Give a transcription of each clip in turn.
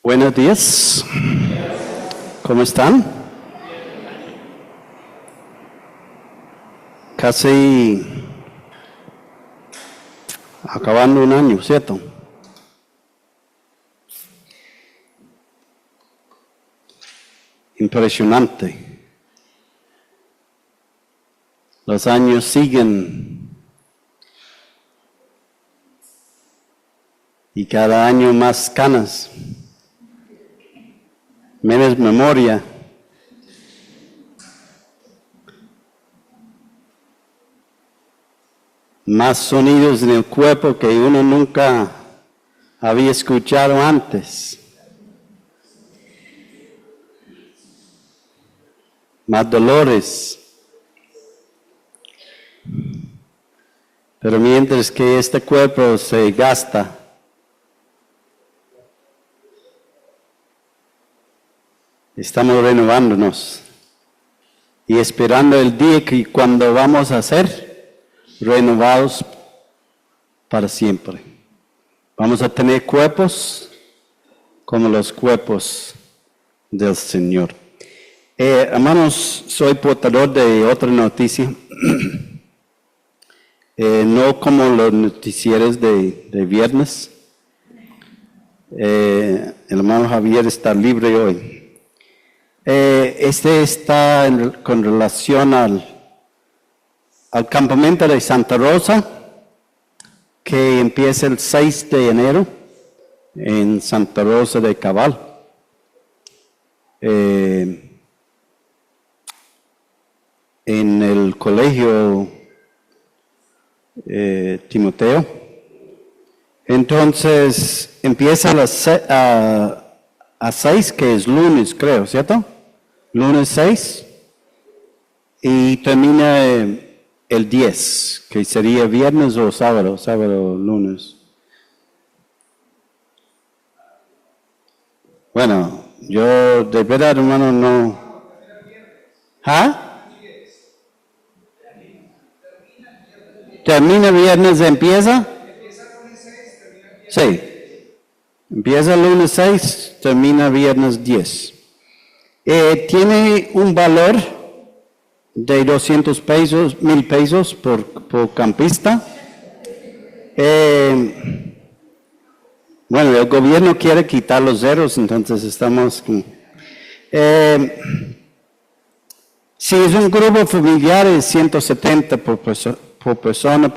Buenos días. ¿Cómo están? Casi acabando un año, ¿cierto? Impresionante. Los años siguen y cada año más canas, menos memoria. Más sonidos en el cuerpo que uno nunca había escuchado antes. Más dolores. Pero mientras que este cuerpo se gasta, estamos renovándonos y esperando el día que cuando vamos a ser renovados para siempre. Vamos a tener cuerpos como los cuerpos del Señor. Hermanos, soy portador de otra noticia. No como los noticieros de viernes. El hermano Javier está libre hoy. Este está con relación al campamento de Santa Rosa, que empieza el 6 de enero en Santa Rosa de Cabal. En el colegio Timoteo. Entonces empieza a 6, que es lunes, creo, ¿cierto? Lunes 6, y termina el 10, que sería viernes o sábado, lunes. Bueno, yo de verdad, hermano, no. ¿Ah? ¿Termina viernes, empieza? Sí. Empieza el lunes 6, termina viernes 10. Tiene un valor de 200 pesos, 1,000 pesos por campista. Bueno, el gobierno quiere quitar los ceros, entonces estamos con... si es un grupo familiar, es 170 por persona,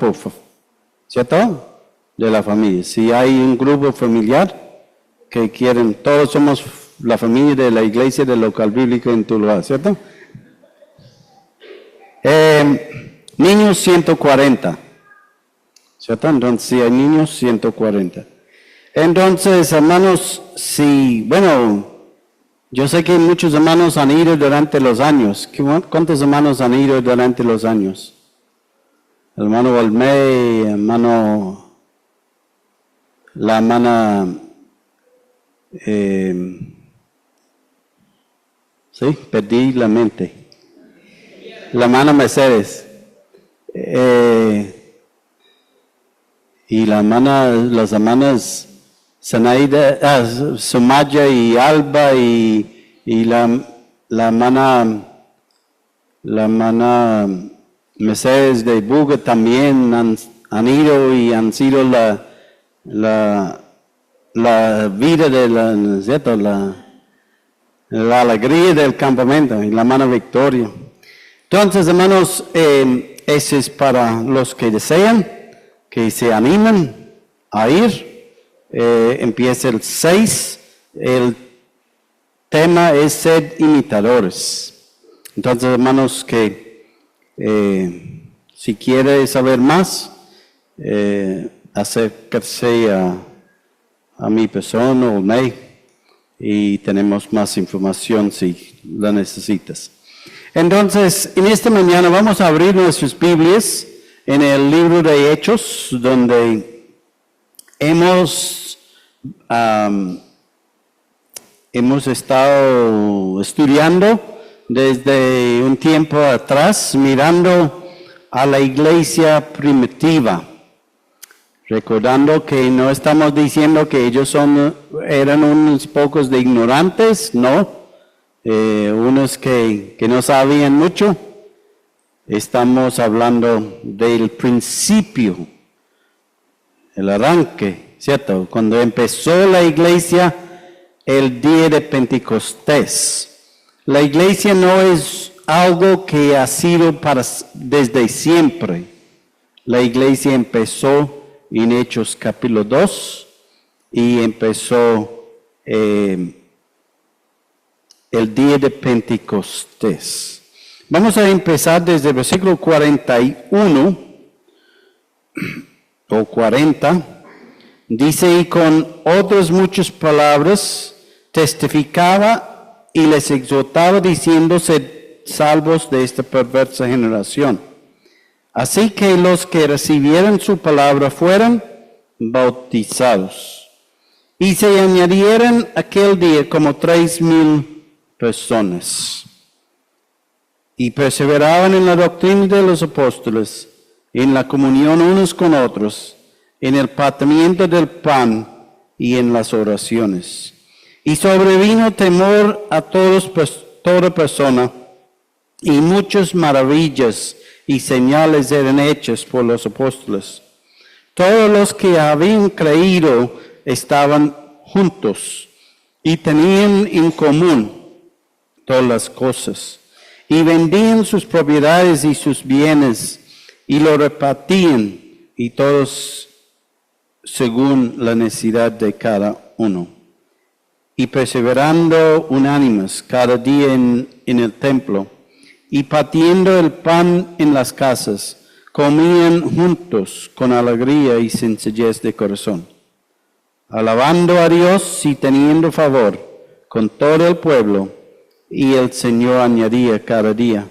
¿cierto? De la familia. Si hay un grupo familiar que quieren, todos somos la familia de la iglesia del local bíblico en Tuluá, ¿cierto? Niños 140, ¿cierto? Entonces, si hay niños 140. Entonces, hermanos, bueno, yo sé que muchos hermanos han ido durante los años. ¿Cuántos hermanos han ido durante los años? Hermano Olmey, la hermana, sí, perdí la mente. La hermana Mercedes. Y las hermanas Zenaida, Sumaya y Alba y la hermana Mercedes de Buga también han ido y han sido la vida de ¿cierto? La alegría del campamento, y la hermana Victoria. Entonces, hermanos, ese es para los que desean, que se animan a ir. Empieza el 6, el tema es ser imitadores. Entonces, hermanos, que si quiere saber más, acérquese a mi persona o mail y tenemos más información si la necesitas. Entonces, en esta mañana vamos a abrir nuestras Biblias en el libro de Hechos, donde hemos estado estudiando desde un tiempo atrás, mirando a la iglesia primitiva. recordando que no estamos diciendo que ellos eran unos pocos de ignorantes, no, unos que no sabían mucho. Estamos hablando del principio, el arranque, ¿cierto? Cuando empezó la iglesia, el día de Pentecostés. La iglesia no es algo que ha sido desde siempre. La iglesia empezó en Hechos capítulo 2 y empezó el día de Pentecostés. Vamos a empezar desde el versículo 41 o 40. Dice, y con otras muchas palabras testificaba y les exhortaba diciendo, sed salvos de esta perversa generación. Así que los que recibieran su palabra fueron bautizados. Y se añadieron aquel día como 3,000 personas. Y perseveraban en la doctrina de los apóstoles, en la comunión unos con otros, en el partimiento del pan y en las oraciones. Y sobrevino temor a toda persona, y muchas maravillas y señales eran hechas por los apóstoles. Todos los que habían creído estaban juntos y tenían en común todas las cosas. Y vendían sus propiedades y sus bienes y lo repartían, y todos según la necesidad de cada uno. Y perseverando unánimes cada día en el templo, y partiendo el pan en las casas, comían juntos con alegría y sencillez de corazón, alabando a Dios y teniendo favor con todo el pueblo. Y el Señor añadía cada día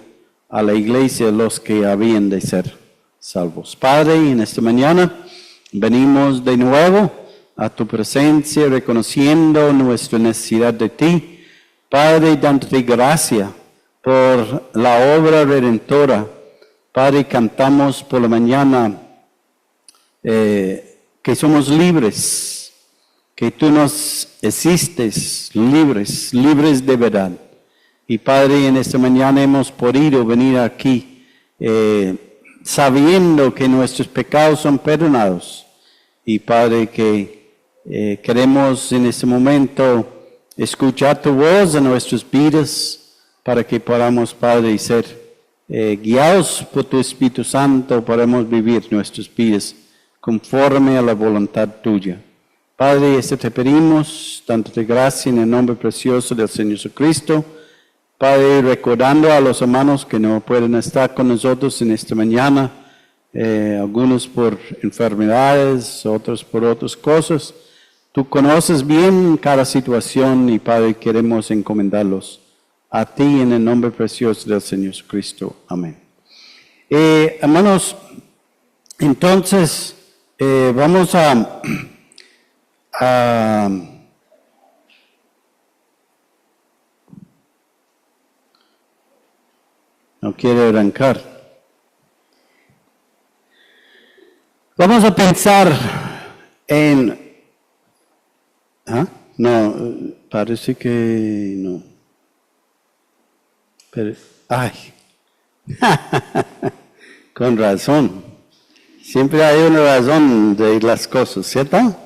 a la iglesia los que habían de ser salvos. Padre, en esta mañana venimos de nuevo a tu presencia, reconociendo nuestra necesidad de ti. Padre, dándote gracia por la obra redentora. Padre, cantamos por la mañana que somos libres, que tú nos existes libres de verdad. Y Padre, en esta mañana hemos podido venir aquí sabiendo que nuestros pecados son perdonados. Y Padre, que queremos en este momento escuchar tu voz en nuestras vidas para que podamos, Padre, ser guiados por tu Espíritu Santo, podamos vivir nuestras vidas conforme a la voluntad tuya. Padre, esto te pedimos, dándote gracia en el nombre precioso del Señor Jesucristo. Padre, recordando a los hermanos que no pueden estar con nosotros en esta mañana, algunos por enfermedades, otros por otras cosas. Tú conoces bien cada situación y, Padre, queremos encomendarlos a ti en el nombre precioso del Señor Jesucristo. Amén. Hermanos, entonces vamos a no quiere arrancar. Vamos a pensar en... ¿Ah? No, parece que no. Pero, ay, con razón. Siempre hay una razón de las cosas, ¿cierto?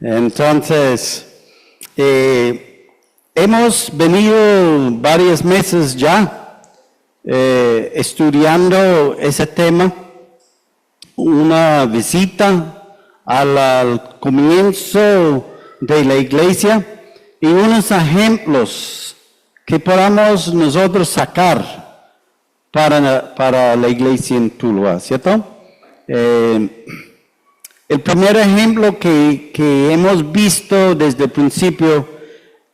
Entonces, hemos venido varios meses ya estudiando ese tema, una visita al comienzo de la iglesia y unos ejemplos que podamos nosotros sacar para la iglesia en Tuluá, ¿cierto? El primer ejemplo que hemos visto desde el principio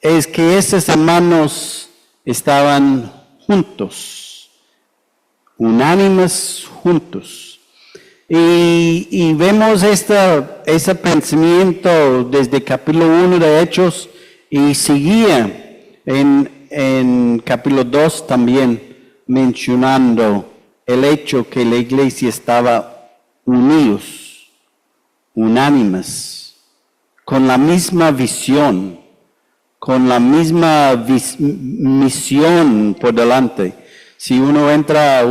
es que esos hermanos estaban juntos, unánimes juntos. Y vemos ese pensamiento desde capítulo 1 de Hechos y seguía en capítulo 2 también mencionando el hecho que la iglesia estaba unidos unánimes, con la misma visión, con la misma misión por delante. Si uno entra a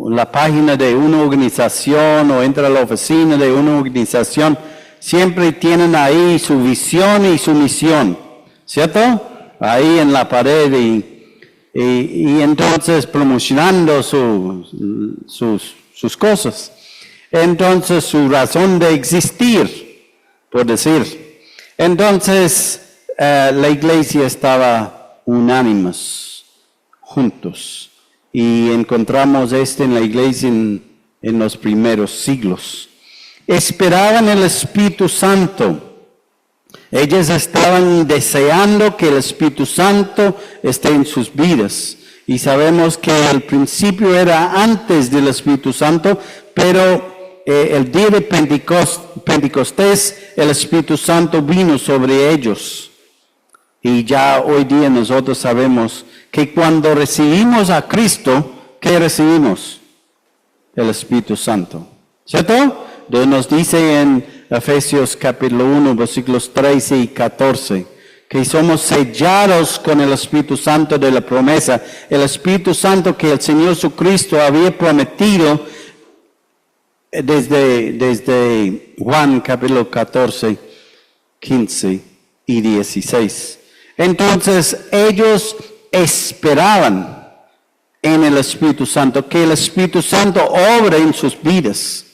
la página de una organización o entra a la oficina de una organización, siempre tienen ahí su visión y su misión, ¿cierto? Ahí en la pared y entonces promocionando sus cosas. Entonces su razón de existir, por decir. Entonces la iglesia estaba unánimes, juntos. Y encontramos en la iglesia en los primeros siglos. Esperaban el Espíritu Santo. Ellos estaban deseando que el Espíritu Santo esté en sus vidas. Y sabemos que el principio era antes del Espíritu Santo, pero el día de Pentecostés, el Espíritu Santo vino sobre ellos. Y ya hoy día nosotros sabemos que cuando recibimos a Cristo, ¿qué recibimos? El Espíritu Santo. ¿Cierto? Dios nos dice en Efesios capítulo 1, versículos 13 y 14, que somos sellados con el Espíritu Santo de la promesa. El Espíritu Santo que el Señor Jesucristo había prometido desde Juan capítulo 14, 15 y 16. Entonces ellos esperaban en el Espíritu Santo, que el Espíritu Santo obre en sus vidas.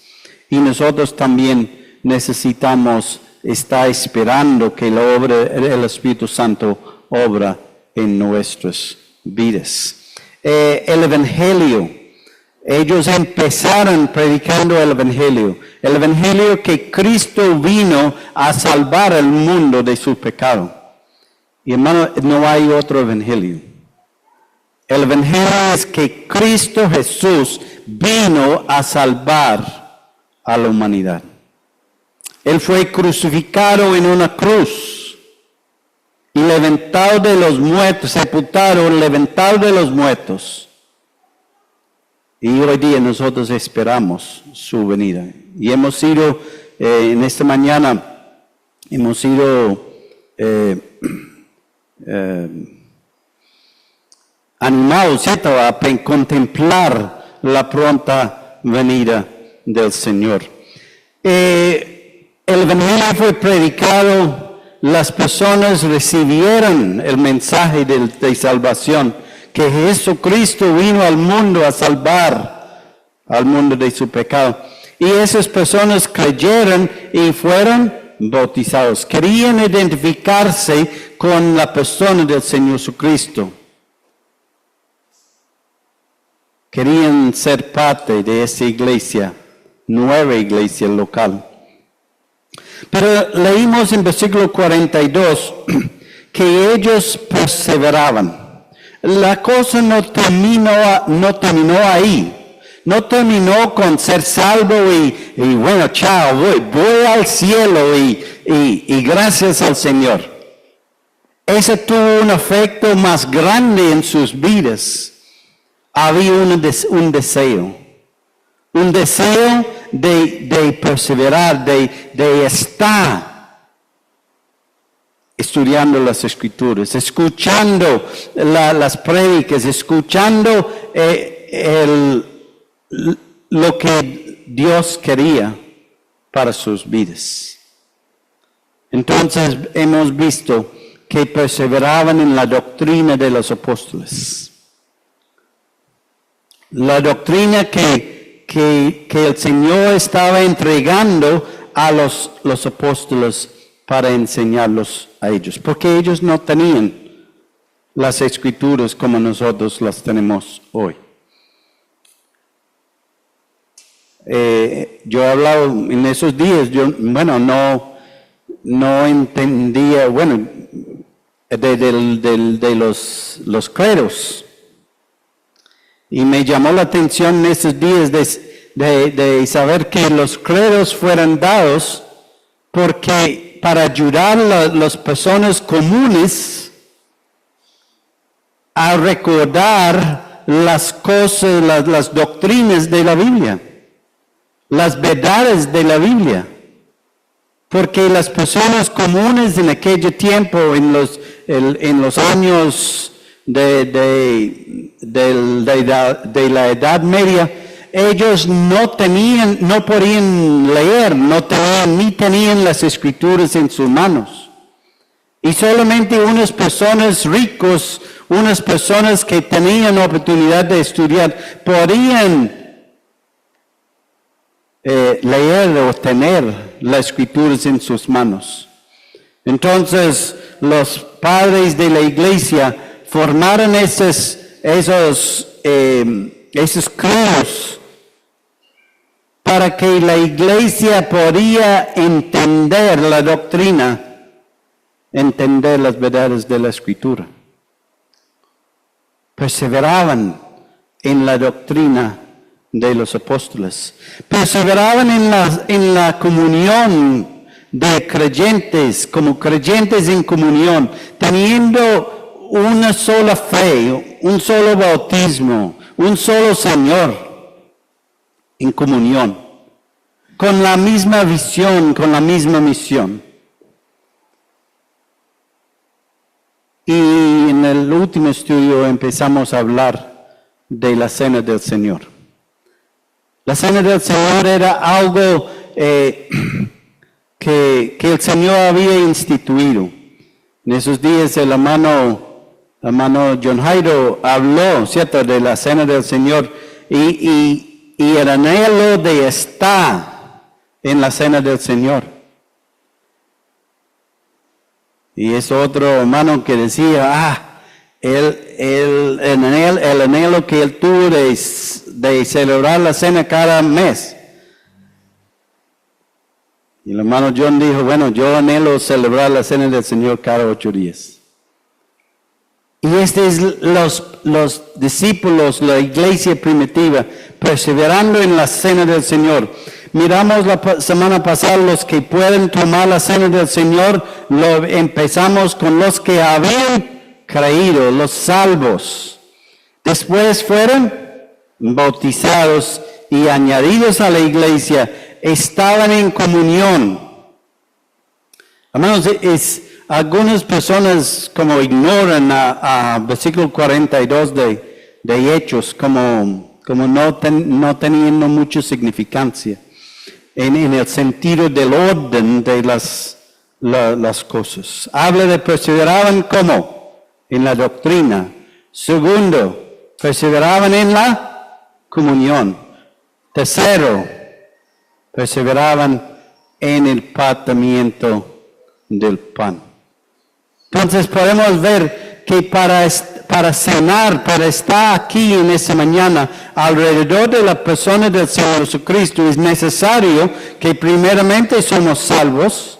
Y nosotros también necesitamos estar esperando que el Espíritu Santo obra en nuestras vidas. El Evangelio. Ellos empezaron predicando el Evangelio que Cristo vino a salvar al mundo de su pecado. Y hermano, no hay otro Evangelio. El Evangelio es que Cristo Jesús vino a salvar a la humanidad. Él fue crucificado en una cruz y levantado de los muertos, sepultado, levantado de los muertos. Y hoy día nosotros esperamos su venida. Y hemos sido, en esta mañana, hemos sido animados, ¿cierto?, a contemplar la pronta venida del Señor. El Evangelio fue predicado, las personas recibieron el mensaje de salvación, que Jesucristo vino al mundo a salvar al mundo de su pecado. Y esas personas creyeron y fueron bautizados. Querían identificarse con la persona del Señor Jesucristo. Querían ser parte de esa iglesia, nueva iglesia local. Pero leímos en versículo 42 que ellos perseveraban. La cosa no terminó ahí. No terminó con ser salvo y bueno, chao, voy al cielo y gracias al Señor. Ese tuvo un efecto más grande en sus vidas. Había un deseo de perseverar, de estar estudiando las Escrituras, escuchando las prédicas, escuchando lo que Dios quería para sus vidas. Entonces hemos visto que perseveraban en la doctrina de los apóstoles. La doctrina que el Señor estaba entregando a los apóstoles para enseñarlos a ellos, porque ellos no tenían las Escrituras como nosotros las tenemos hoy. Yo he hablado en esos días, no entendía, de los credos. Y me llamó la atención en esos días de saber que los credos fueran dados porque para ayudar a las personas comunes a recordar las cosas, las doctrinas de la Biblia. las verdades de la Biblia. Porque las personas comunes en aquel tiempo, en los años de la Edad Media, ellos no podían leer, ni tenían las escrituras en sus manos. Y solamente unas personas ricos, unas personas que tenían oportunidad de estudiar, podían leer o tener las escrituras en sus manos. Entonces, los padres de la iglesia formaron esos credos para que la iglesia podía entender la doctrina, entender las verdades de la escritura. Perseveraban en la doctrina de los apóstoles. Perseveraban en la comunión de creyentes, como creyentes en comunión, teniendo una sola fe, un solo bautismo, un solo Señor, en comunión, con la misma visión, con la misma misión. Y en el último estudio empezamos a hablar de la Cena del Señor. La Cena del Señor era algo que el Señor había instituido. En esos días el hermano John Jairo habló, ¿cierto?, de la Cena del Señor y el anhelo de estar en la Cena del Señor. Y es otro hermano que decía, el anhelo que él tuvo de celebrar la cena cada mes. Y el hermano John dijo, bueno, yo anhelo celebrar la cena del Señor cada 8 días. Y los discípulos, la iglesia primitiva, perseverando en la cena del Señor. Miramos la semana pasada los que pueden tomar la cena del Señor, empezamos con los que habían creído, los salvos. Después fueron bautizados y añadidos a la iglesia, estaban en comunión. Hermanos, algunas personas como ignoran a versículo 42 de Hechos como no teniendo mucha significancia en el sentido del orden de las cosas. Habla de perseveraban como en la doctrina. Segundo, perseveraban en la comunión. Tercero, perseveraban en el partimiento del pan. Entonces podemos ver que para cenar, para estar aquí en esta mañana, alrededor de la persona del Señor Jesucristo, es necesario que primeramente somos salvos,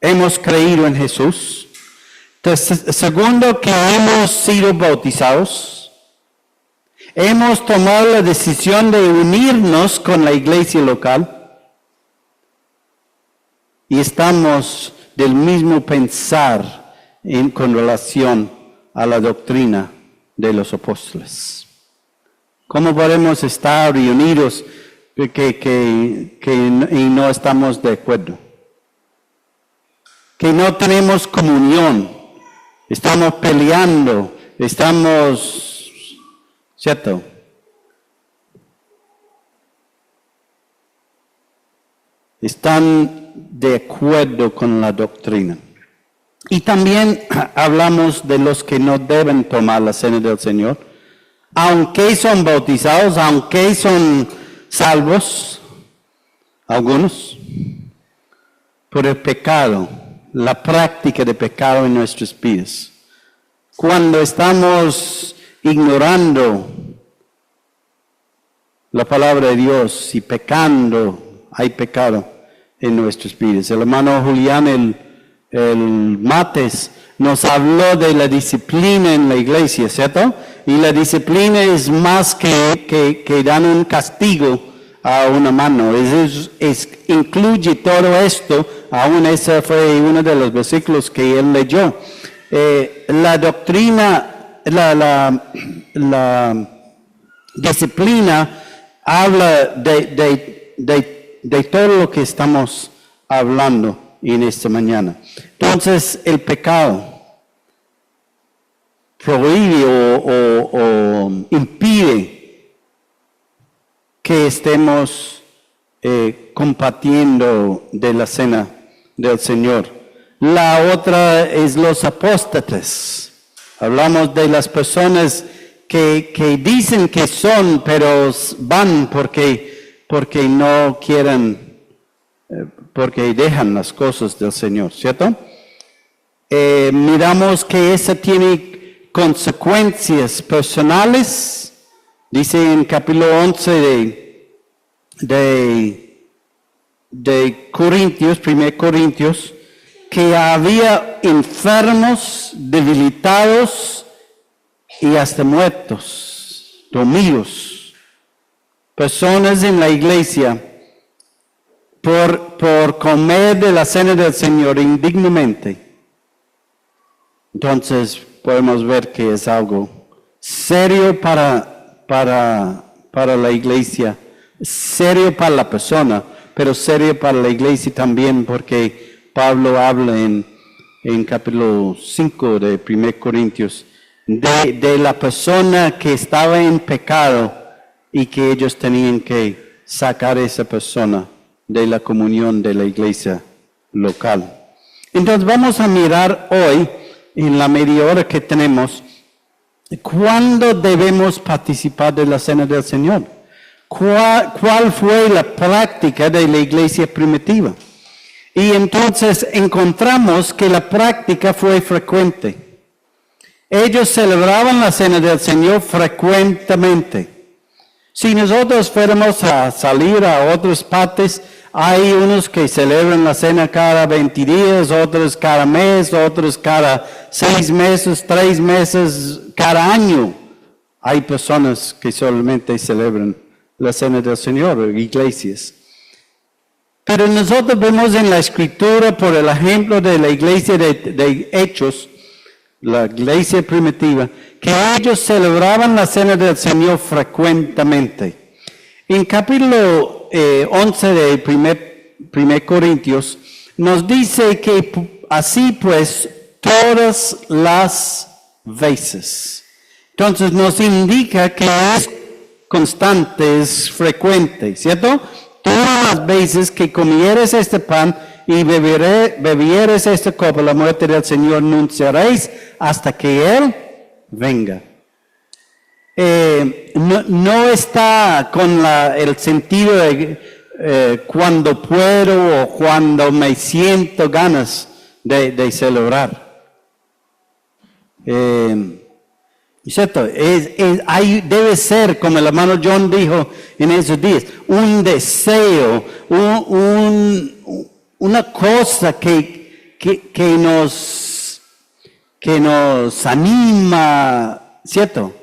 hemos creído en Jesús. Segundo, que hemos sido bautizados. Hemos tomado la decisión de unirnos con la iglesia local. Y estamos del mismo pensar con relación a la doctrina de los apóstoles. ¿Cómo podemos estar reunidos y no estamos de acuerdo? Que no tenemos comunión, estamos peleando, ¿cierto? Están de acuerdo con la doctrina. Y también hablamos de los que no deben tomar la cena del Señor, aunque son bautizados, aunque son salvos, algunos, por el pecado, la práctica de pecado en nuestras vidas. Cuando estamos ignorando la palabra de Dios y pecando, hay pecado en nuestras vidas. El hermano Julián el martes nos habló de la disciplina en la iglesia, ¿cierto? Y la disciplina es más que dan un castigo a una mano. Incluye todo esto, aún ese fue uno de los versículos que él leyó. La doctrina, la disciplina habla de de todo lo que estamos hablando en esta mañana. Entonces, el pecado prohíbe o impide que estemos compartiendo de la cena del Señor. La otra es los apóstatas. Hablamos de las personas que dicen que son, pero van porque no quieren, porque dejan las cosas del Señor, ¿cierto? Miramos que eso tiene consecuencias personales. Dice en capítulo 11 de Corintios, 1 Corintios, que había enfermos, debilitados y hasta muertos, dormidos, personas en la iglesia por comer de la cena del Señor indignamente. Entonces podemos ver que es algo serio para la iglesia, serio para la persona, pero serio para la iglesia también, porque Pablo habla en capítulo 5 de 1 Corintios de la persona que estaba en pecado y que ellos tenían que sacar a esa persona de la comunión de la iglesia local. Entonces vamos a mirar hoy, en la media hora que tenemos, ¿cuándo debemos participar de la cena del Señor? ¿Cuál fue la práctica de la iglesia primitiva? Y entonces encontramos que la práctica fue frecuente. Ellos celebraban la cena del Señor frecuentemente. Si nosotros fuéramos a salir a otras partes, hay unos que celebran la cena cada 20 días, otros cada mes, otros cada 6 meses, 3 meses, cada año. Hay personas que solamente celebran la cena del Señor, iglesias. Pero nosotros vemos en la Escritura, por el ejemplo de la iglesia de Hechos, la iglesia primitiva, que ellos celebraban la cena del Señor frecuentemente. En capítulo 11 de 1 Corintios, nos dice que así pues todas las veces. Entonces nos indica que es constante, es frecuente, ¿cierto? Todas las veces que comieres este pan y bebieres esta copa, la muerte del Señor anunciaréis hasta que Él venga. No está con el sentido de cuando puedo o cuando me siento ganas de celebrar. ¿Cierto? Debe ser, como el hermano John dijo en esos días, un deseo, una cosa que nos anima, ¿cierto?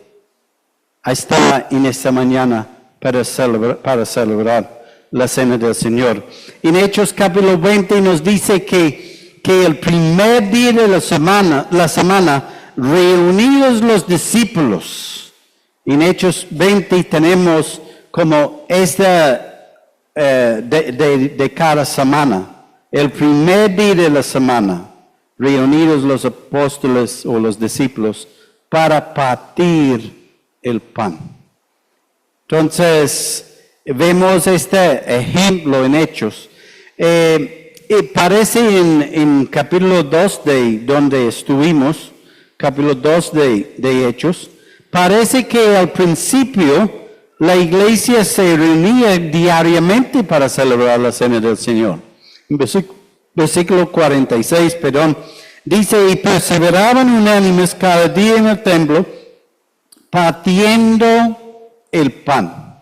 A estar en esta mañana para celebrar la cena del Señor. En Hechos capítulo 20 nos dice que el primer día de la semana, reunidos los discípulos, en Hechos 20 tenemos como esta de cada semana, el primer día de la semana, reunidos los apóstoles o los discípulos para partir el pan. Entonces, vemos este ejemplo en Hechos. Parece en capítulo 2 de donde estuvimos, capítulo 2 de Hechos, parece que al principio la iglesia se reunía diariamente para celebrar la cena del Señor. En versículo 46, dice, y perseveraban unánimes cada día en el templo, partiendo el pan.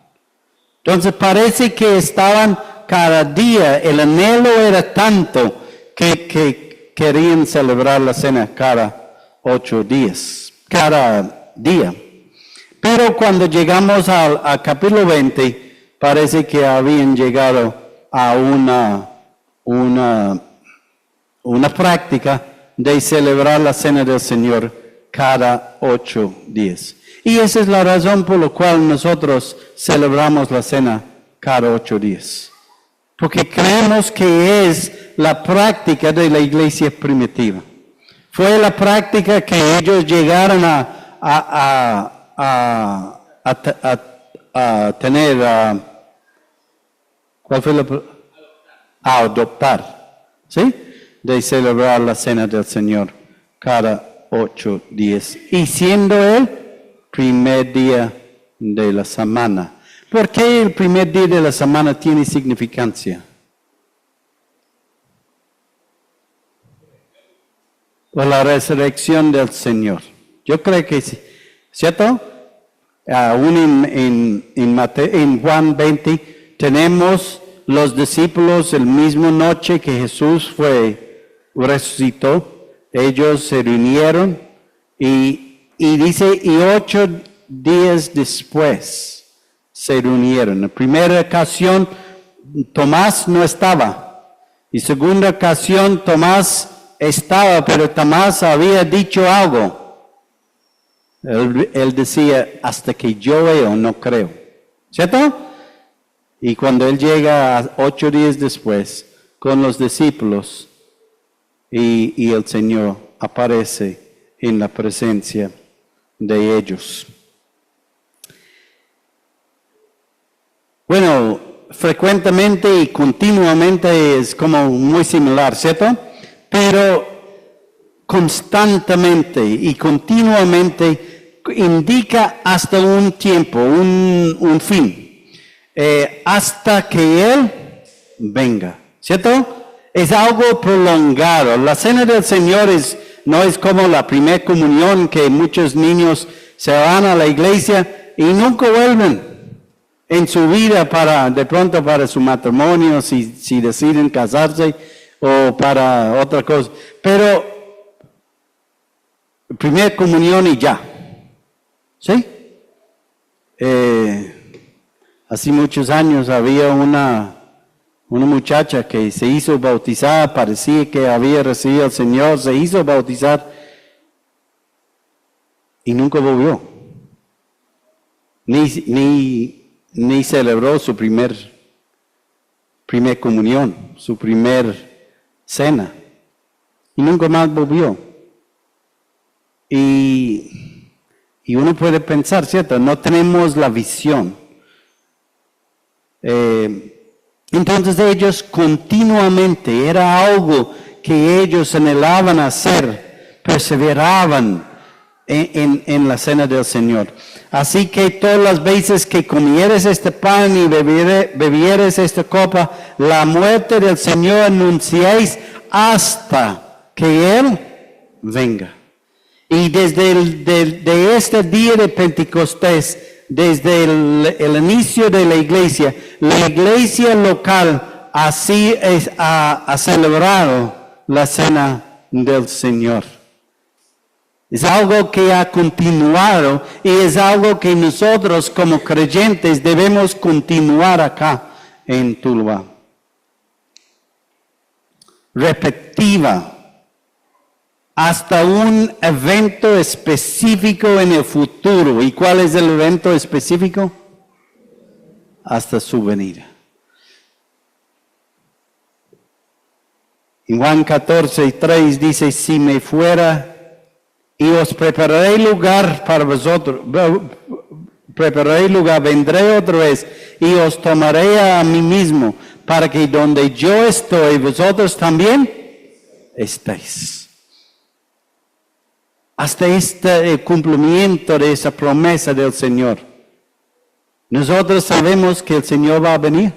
Entonces parece que estaban cada día, el anhelo era tanto que querían celebrar la cena cada 8 días, cada día. Pero cuando llegamos al capítulo 20, parece que habían llegado a una práctica de celebrar la cena del Señor cada 8 días. Y esa es la razón por la cual nosotros celebramos la cena cada 8 días. Porque creemos que es la práctica de la iglesia primitiva. Fue la práctica que ellos llegaron a tener, ¿cuál fue a adoptar, ¿sí? De celebrar la cena del Señor cada 8 días. Y siendo el primer día de la semana. ¿Por qué el primer día de la semana tiene significancia? Por la resurrección del Señor. Yo creo que sí. ¿Cierto? Aún en Juan 20 tenemos los discípulos el mismo noche que Jesús resucitó. Ellos se reunieron y dice, y 8 días después se reunieron. La primera ocasión Tomás no estaba. Y segunda ocasión Tomás estaba, pero Tomás había dicho algo. Él decía, hasta que yo veo, no creo. ¿Cierto? Y cuando él llega 8 días después con los discípulos y el Señor aparece en la presencia de ellos. Bueno, frecuentemente y continuamente es como muy similar, ¿cierto? Pero constantemente y continuamente indica hasta un tiempo, un fin, hasta que Él venga, ¿cierto? Es algo prolongado. La cena del Señor no es como la primera comunión que muchos niños se van a la iglesia y nunca vuelven en su vida de pronto para su matrimonio, si deciden casarse o para otra cosa. Pero primera comunión y ya. ¿Sí? Hace muchos años había una muchacha que se hizo bautizar, parecía que había recibido al Señor, se hizo bautizar y nunca volvió. Ni celebró su primer comunión, su primer cena. Y nunca más volvió. Y uno puede pensar, ¿cierto? No tenemos la visión. Entonces ellos continuamente, era algo que ellos anhelaban hacer, perseveraban en la cena del Señor. Así que todas las veces que comieres este pan y bebieres esta copa, la muerte del Señor anunciáis hasta que Él venga. Y desde este día de Pentecostés, desde el inicio de la iglesia local así ha celebrado la cena del Señor. Es algo que ha continuado y es algo que nosotros como creyentes debemos continuar acá en Tuluá. Repetitiva. Hasta un evento específico en el futuro. ¿Y cuál es el evento específico? Hasta su venida. En Juan 14:3 dice, si me fuera y os prepararé lugar para vosotros, prepararé lugar, vendré otra vez y os tomaré a mí mismo, para que donde yo estoy, vosotros también estéis. Hasta el cumplimiento de esa promesa del Señor. Nosotros sabemos que el Señor va a venir.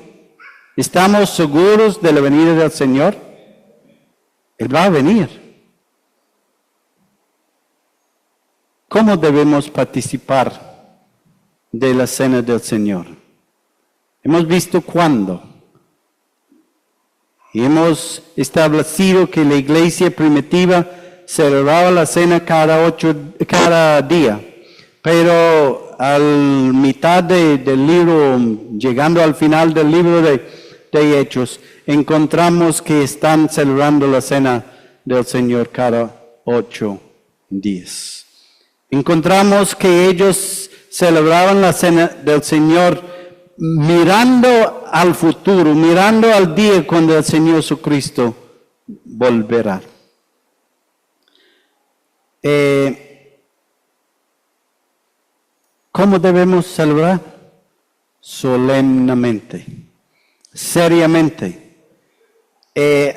¿Estamos seguros de la venida del Señor? Él va a venir. ¿Cómo debemos participar de la cena del Señor? Hemos visto cuándo. Y hemos establecido que la iglesia primitiva celebraba la cena cada día. Pero al mitad del libro, llegando al final del libro de Hechos, encontramos que están celebrando la cena del Señor cada 8 días. Encontramos que ellos celebraban la cena del Señor mirando al futuro, mirando al día cuando el Señor Jesucristo volverá. ¿Cómo debemos celebrar? Solemnemente, seriamente.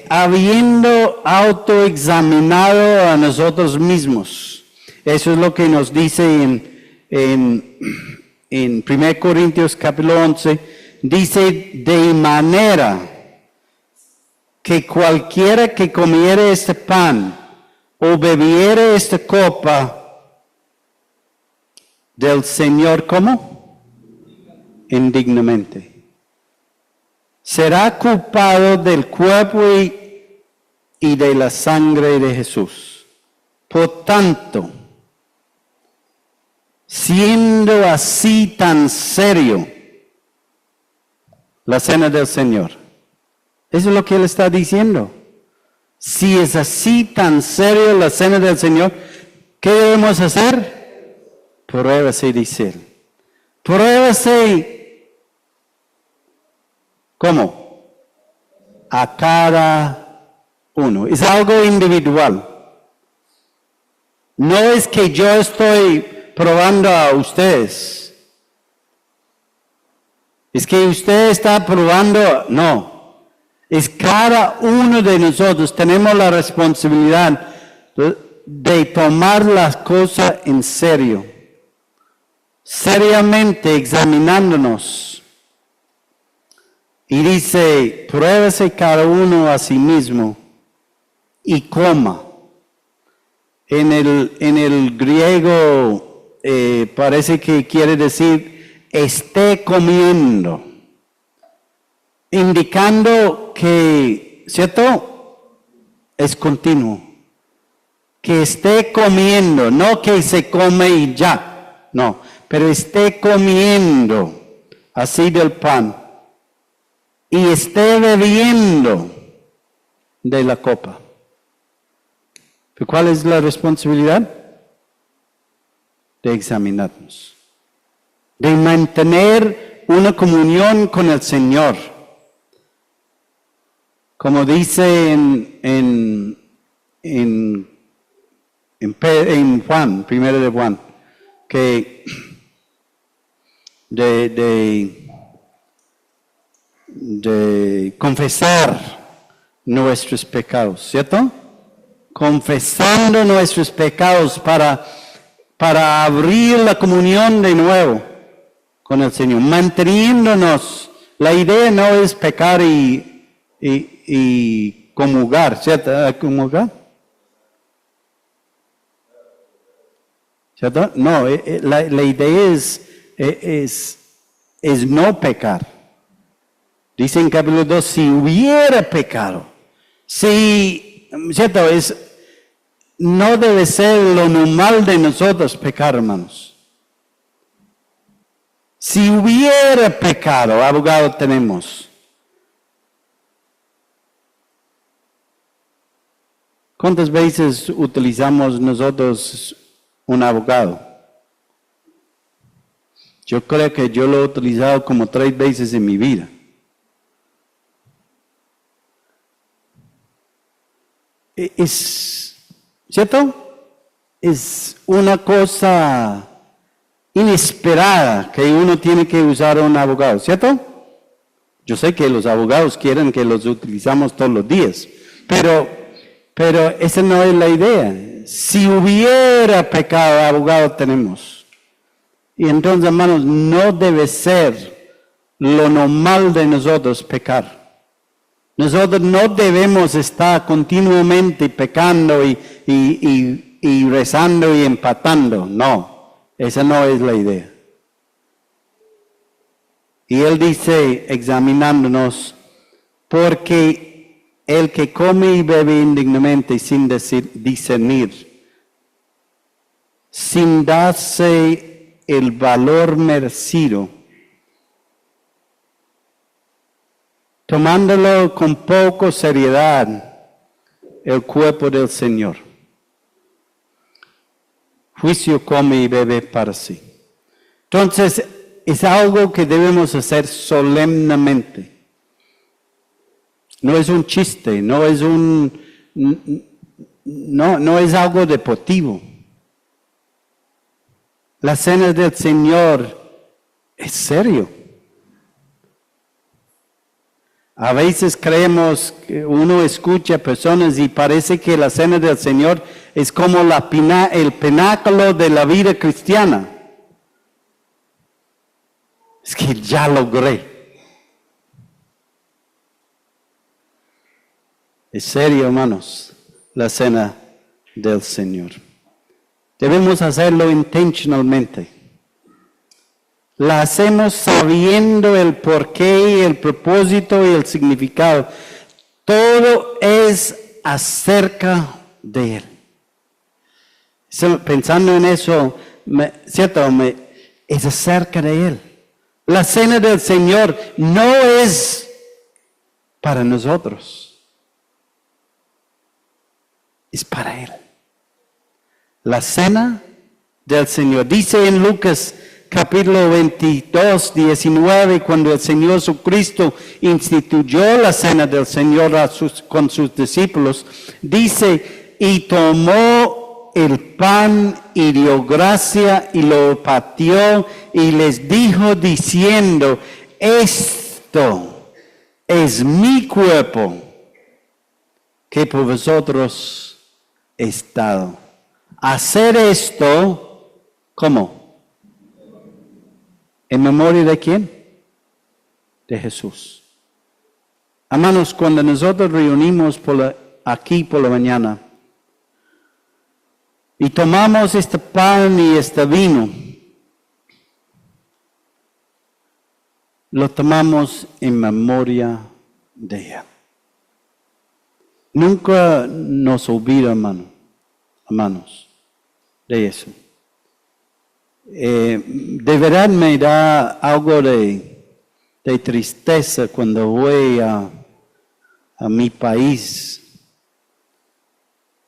Habiendo autoexaminado a nosotros mismos. Eso es lo que nos dice en 1 Corintios capítulo 11. Dice, de manera que cualquiera que comiere este pan o bebiere esta copa del Señor, ¿cómo? Indignamente. Será culpado del cuerpo y de la sangre de Jesús. Por tanto, siendo así tan serio la cena del Señor. Eso es lo que Él está diciendo. Si es así tan serio la cena del Señor, ¿qué debemos hacer? Pruébase, dice Él. Pruébase. ¿Cómo? A cada uno. Es algo individual. No es que yo estoy probando a ustedes. Es que usted está probando, no. Es cada uno de nosotros tenemos la responsabilidad de tomar las cosas en serio. Seriamente examinándonos. Y dice, pruébese cada uno a sí mismo y coma. En el griego parece que quiere decir, esté comiendo. Indicando que, ¿cierto? Es continuo. Que esté comiendo, no que se come y ya. No, pero esté comiendo así del pan. Y esté bebiendo de la copa. ¿Cuál es la responsabilidad? De examinarnos. De mantener una comunión con el Señor. Como dice en Juan, 1 de Juan, que de confesar nuestros pecados, ¿cierto? Confesando nuestros pecados para abrir la comunión de nuevo con el Señor, manteniéndonos. La idea no es pecar y comulgar, ¿cierto? ¿Comulgar? ¿Cierto? No, la idea es no pecar. Dice en capítulo 2, si hubiera pecado, ¿cierto? No debe ser lo normal de nosotros pecar, hermanos. Si hubiera pecado, abogado tenemos. ¿Cuántas veces utilizamos nosotros un abogado? Yo creo que yo lo he utilizado como 3 veces en mi vida. ¿Cierto? Es una cosa inesperada que uno tiene que usar un abogado, ¿cierto? Yo sé que los abogados quieren que los utilizamos todos los días, pero esa no es la idea. Si hubiera pecado, abogado tenemos. Y entonces, hermanos, no debe ser lo normal de nosotros pecar. Nosotros no debemos estar continuamente pecando y rezando y empatando. No, esa no es la idea. Y él dice, examinándonos, porque el que come y bebe indignamente sin discernir, sin darse el valor merecido, tomándolo con poca seriedad, el cuerpo del Señor. Juicio come y bebe para sí. Entonces, es algo que debemos hacer solemnemente. No es un chiste, no es algo deportivo. La cena del Señor es serio. A veces creemos que uno escucha personas y parece que la cena del Señor es como el pináculo de la vida cristiana. Es que ya logré. Es serio, hermanos, la cena del Señor. Debemos hacerlo intencionalmente. La hacemos sabiendo el porqué, el propósito y el significado. Todo es acerca de Él. Pensando en eso, es acerca de Él. La cena del Señor no es para nosotros. Es para Él. La cena del Señor. Dice en Lucas capítulo 22, 19, cuando el Señor Jesucristo instituyó la cena del Señor con sus discípulos, dice, y tomó el pan y dio gracia y lo partió y les dijo diciendo, esto es mi cuerpo que por vosotros es dado. Hacer esto, ¿cómo? ¿En memoria de quién? De Jesús. Hermanos, cuando nosotros reunimos aquí por la mañana y tomamos este pan y este vino, lo tomamos en memoria de Él. Nunca nos olvida, hermanos, de eso. De verdad me da algo de tristeza cuando voy a mi país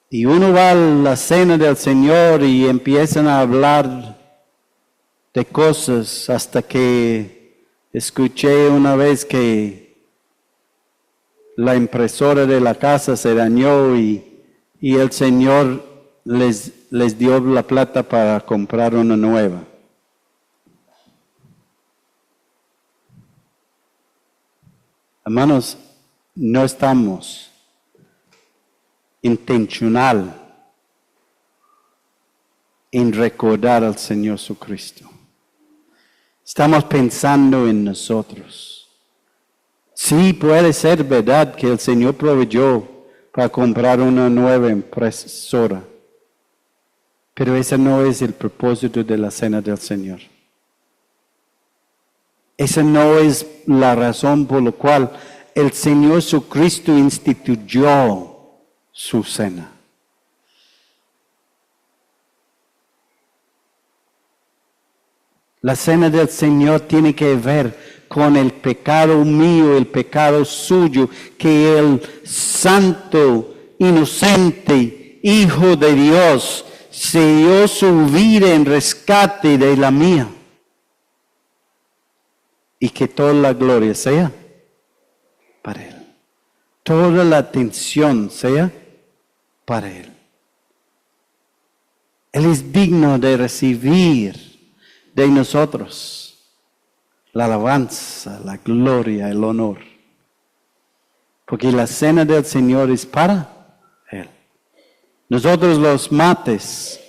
y uno va a la cena del Señor y empiezan a hablar de cosas hasta que escuché una vez que la impresora de la casa se dañó y el Señor les dio la plata para comprar una nueva. Hermanos, no estamos intencional en recordar al Señor Jesucristo. Estamos pensando en nosotros. Sí, puede ser verdad que el Señor proveyó para comprar una nueva impresora. Pero ese no es el propósito de la cena del Señor. Esa no es la razón por la cual el Señor Jesucristo instituyó su cena. La cena del Señor tiene que ver con el pecado mío, el pecado suyo, que el santo, inocente Hijo de Dios se dio su vida en rescate de la mía. Y que toda la gloria sea para Él. Toda la atención sea para Él. Él es digno de recibir de nosotros la alabanza, la gloria, el honor. Porque la cena del Señor es para Él. Nosotros los martes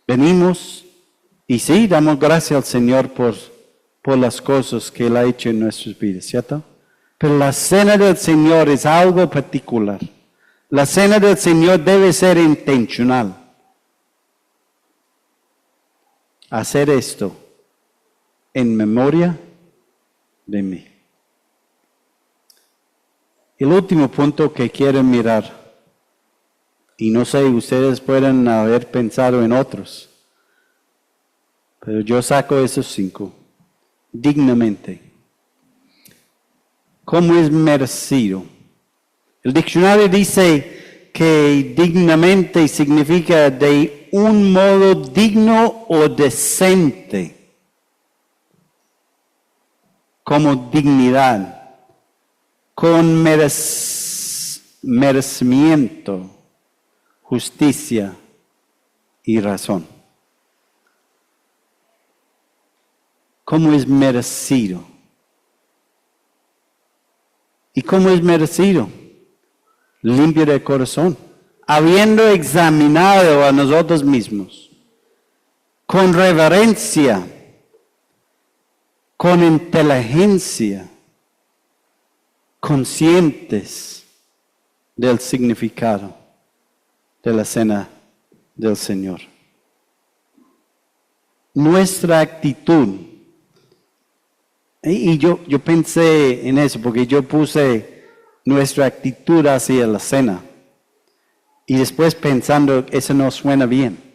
venimos y sí, damos gracias al Señor por las cosas que Él ha hecho en nuestras vidas, ¿cierto? Pero la cena del Señor es algo particular. La cena del Señor debe ser intencional. Hacer esto en memoria de mí. El último punto que quiero mirar, y no sé, ustedes pueden haber pensado en otros, pero yo saco esos 5. Dignamente. ¿Cómo es merecido? El diccionario dice que dignamente significa de un modo digno o decente. como dignidad, con merecimiento, justicia y razón. ¿Cómo es merecido? ¿Y cómo es merecido? Limpio de corazón, habiendo examinado a nosotros mismos, con reverencia, con inteligencia, conscientes del significado de la cena del Señor. Nuestra actitud, y yo pensé en eso porque yo puse nuestra actitud hacia la cena y después pensando, eso no suena bien.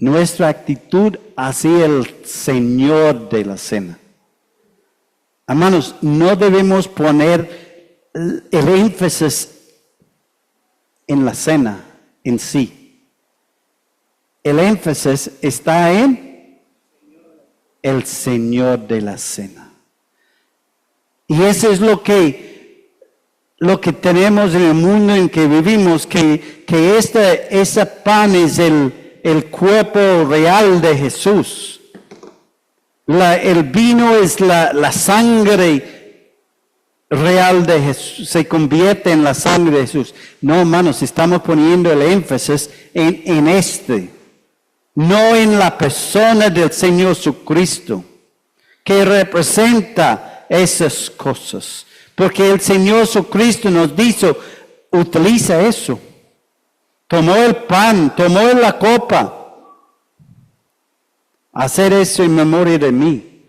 Nuestra actitud hacia el Señor de la cena. Hermanos, no debemos poner el énfasis en la cena en sí. El énfasis está en el Señor de la cena. Y eso es lo que tenemos en el mundo en que vivimos, que ese pan es el cuerpo real de Jesús. El vino es la sangre real de Jesús, se convierte en la sangre de Jesús. No, hermanos, estamos poniendo el énfasis en no en la persona del Señor Jesucristo, que representa esas cosas. Porque el Señor Jesucristo nos dijo, utiliza eso. Tomó el pan, tomó la copa. Hacer eso en memoria de mí.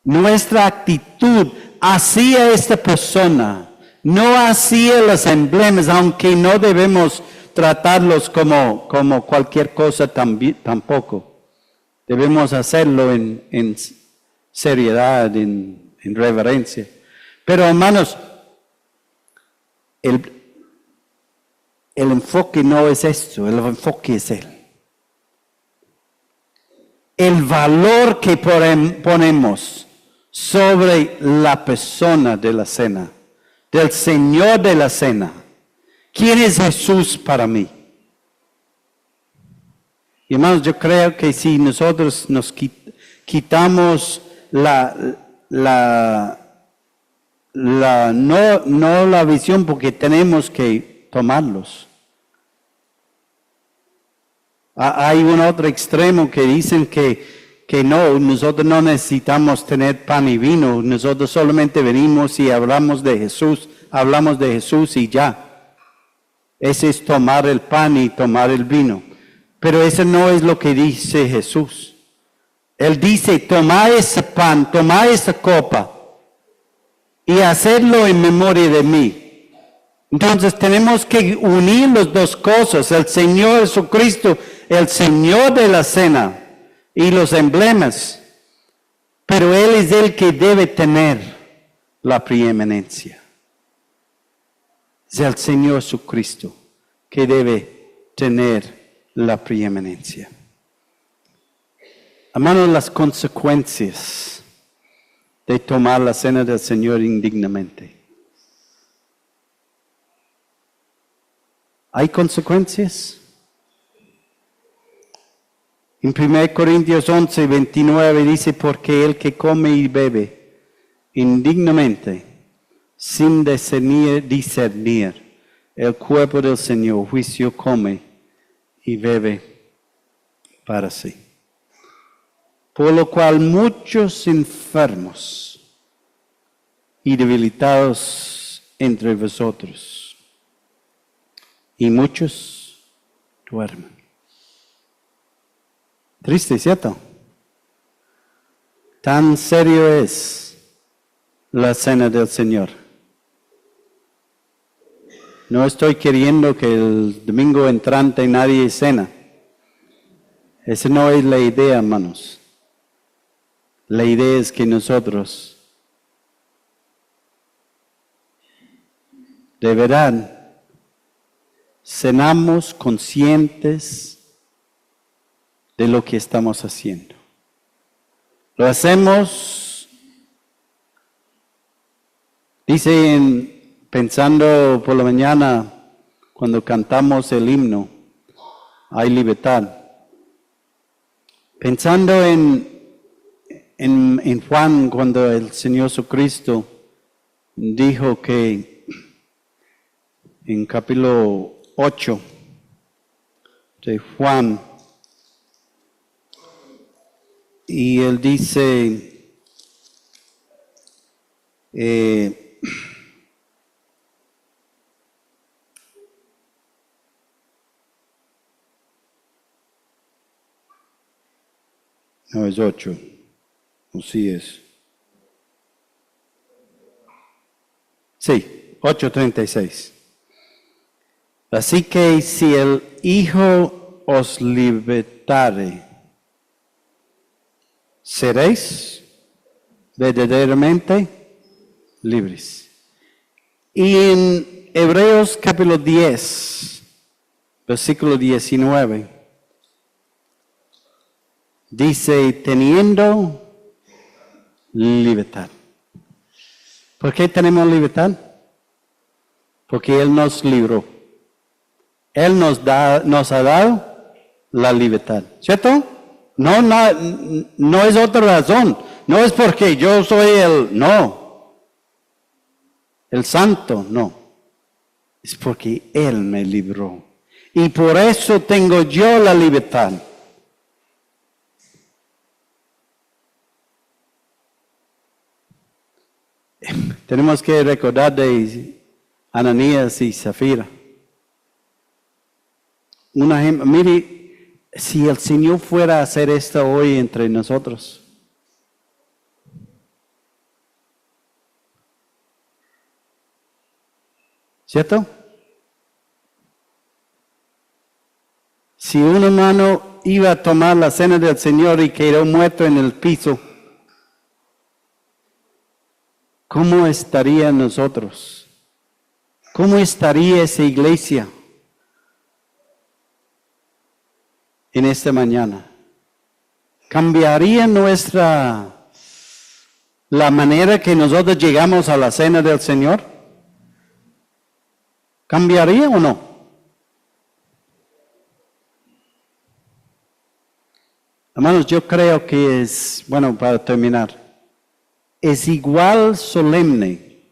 Nuestra actitud hacia esta persona, no hacia los emblemas, aunque no debemos tratarlos como cualquier cosa tampoco. Debemos hacerlo en seriedad, en reverencia. Pero hermanos, el enfoque no es esto, el enfoque es Él. El valor que ponemos sobre la persona de la cena, del Señor de la cena. ¿Quién es Jesús para mí? Y hermanos, yo creo que si nosotros nos quitamos no la visión, porque tenemos que tomarlos. Hay un otro extremo que dicen que no, nosotros no necesitamos tener pan y vino, nosotros solamente venimos y hablamos de Jesús y ya. Ese es tomar el pan y tomar el vino. Pero eso no es lo que dice Jesús. Él dice, toma ese pan, toma esa copa y hacerlo en memoria de mí. Entonces tenemos que unir las dos cosas, el Señor Jesucristo, el Señor de la cena y los emblemas. Pero Él es el que debe tener la preeminencia. Es el Señor Jesucristo que debe tener la preeminencia. Hermanos, las consecuencias de tomar la cena del Señor indignamente. ¿Hay consecuencias? En 1 Corintios 11, 29 dice, porque el que come y bebe indignamente, sin discernir el cuerpo del Señor, juicio come y bebe para sí. Por lo cual muchos enfermos y debilitados entre vosotros, y muchos duermen. Triste, ¿cierto? Tan serio es la cena del Señor. No estoy queriendo que el domingo entrante nadie cena. Esa no es la idea, hermanos. La idea es que nosotros, de verdad, cenamos conscientes de lo que estamos haciendo. Lo hacemos, pensando por la mañana, cuando cantamos el himno, hay libertad. Pensando en Juan, cuando el Señor Jesucristo dijo que en capítulo 8 de Juan, y él dice, no es 8, o sí es. Sí, 8:36. Así que si el Hijo os libertare, seréis verdaderamente libres. Y en Hebreos capítulo 10, versículo 19, dice, teniendo libertad. ¿Por qué tenemos libertad? Porque Él nos libró. Él nos ha dado la libertad. ¿Cierto? No es otra razón. No es porque yo soy el santo, no. Es porque Él me libró. Y por eso tengo yo la libertad. Tenemos que recordar de Ananías y Zafira. Mire, si el Señor fuera a hacer esto hoy entre nosotros. ¿Cierto? Si un hermano iba a tomar la cena del Señor y quedó muerto en el piso, ¿cómo estaría nosotros? ¿Cómo estaría esa iglesia en esta mañana? ¿Cambiaría la manera que nosotros llegamos a la cena del Señor? ¿Cambiaría o no? Hermanos, yo creo que es, bueno, para terminar, es igual solemne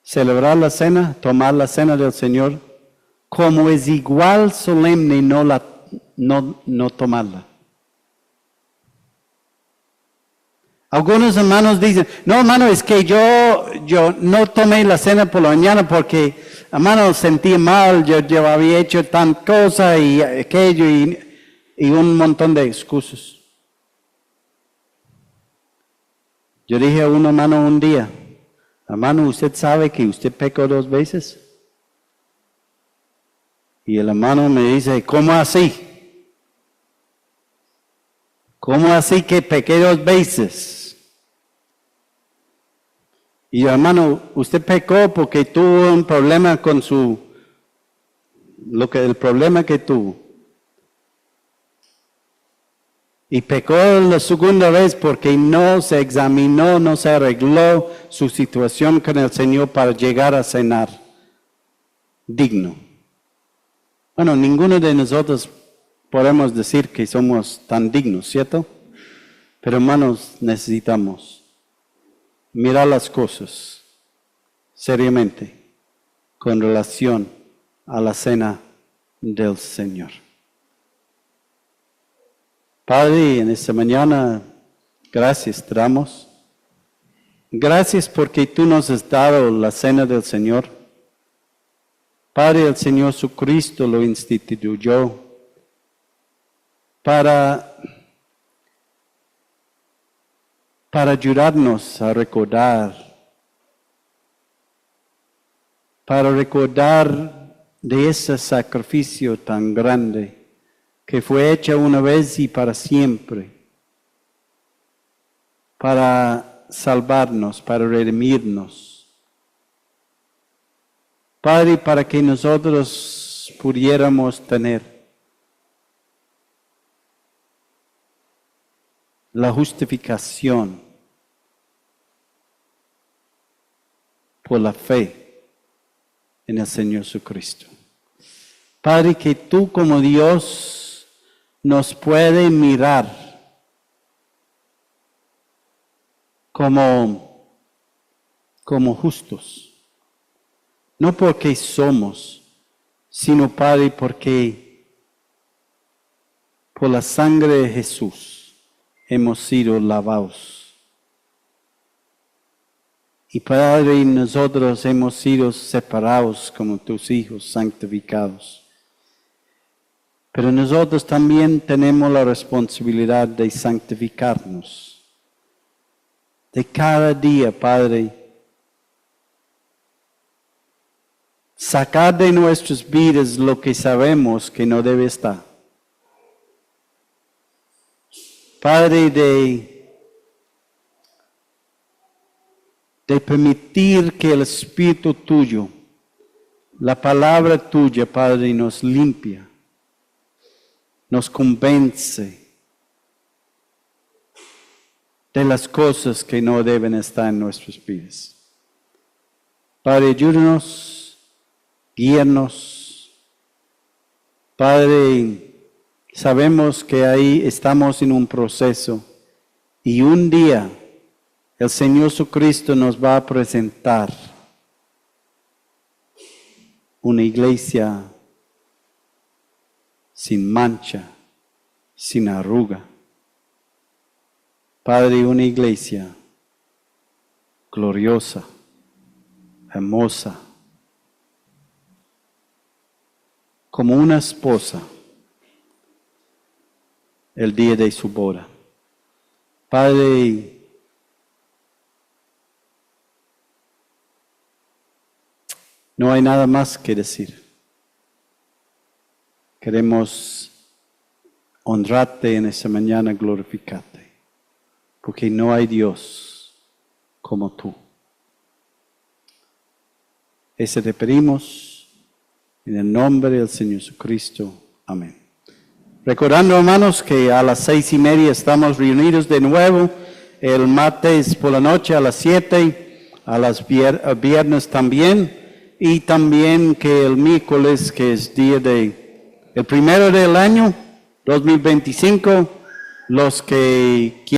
celebrar la cena, tomar la cena del Señor, como es igual solemne no tomarla. Algunos hermanos dicen, no hermano, es que yo no tomé la cena por la mañana porque, hermano, sentí mal, yo había hecho tan cosa y aquello y un montón de excusas. Yo dije a un hermano un día, hermano, ¿usted sabe que usted pecó 2 veces? Y el hermano me dice, ¿cómo así? ¿Cómo así que pequé 2 veces? Y yo, hermano, usted pecó porque tuvo un problema con el problema que tuvo. Y pecó la segunda vez porque no se examinó, no se arregló su situación con el Señor para llegar a cenar digno. Bueno, ninguno de nosotros podemos decir que somos tan dignos, ¿cierto? Pero hermanos, necesitamos mirar las cosas seriamente con relación a la cena del Señor. Padre, en esta mañana, gracias te damos. Gracias porque tú nos has dado la cena del Señor. Padre, el Señor Jesucristo lo instituyó para ayudarnos a recordar, de ese sacrificio tan grande que fue hecho una vez y para siempre, para salvarnos, para redimirnos. Padre, para que nosotros pudiéramos tener la justificación por la fe en el Señor Jesucristo. Padre, que tú como Dios nos puedes mirar como justos. No porque somos, sino Padre, porque por la sangre de Jesús hemos sido lavados. Y Padre, nosotros hemos sido separados como tus hijos, santificados. Pero nosotros también tenemos la responsabilidad de santificarnos. De cada día, Padre, sacar de nuestras vidas lo que sabemos que no debe estar. Padre, de permitir que el Espíritu tuyo, la palabra tuya, Padre, nos limpia, nos convence de las cosas que no deben estar en nuestras vidas. Padre, ayúdanos, guíanos. Padre, sabemos que ahí estamos en un proceso y un día el Señor Jesucristo nos va a presentar una iglesia sin mancha, sin arruga. Padre, una iglesia gloriosa, hermosa, como una esposa el día de su boda. Padre, no hay nada más que decir. Queremos honrarte en esta mañana, glorificarte, porque no hay Dios como tú. Eso te pedimos en el nombre del Señor Jesucristo. Amén. Recordando, hermanos, que a las 6:30 estamos reunidos de nuevo, el martes por la noche a las 7, a las viernes también, y también que el miércoles, que es el primero del año 2025, los que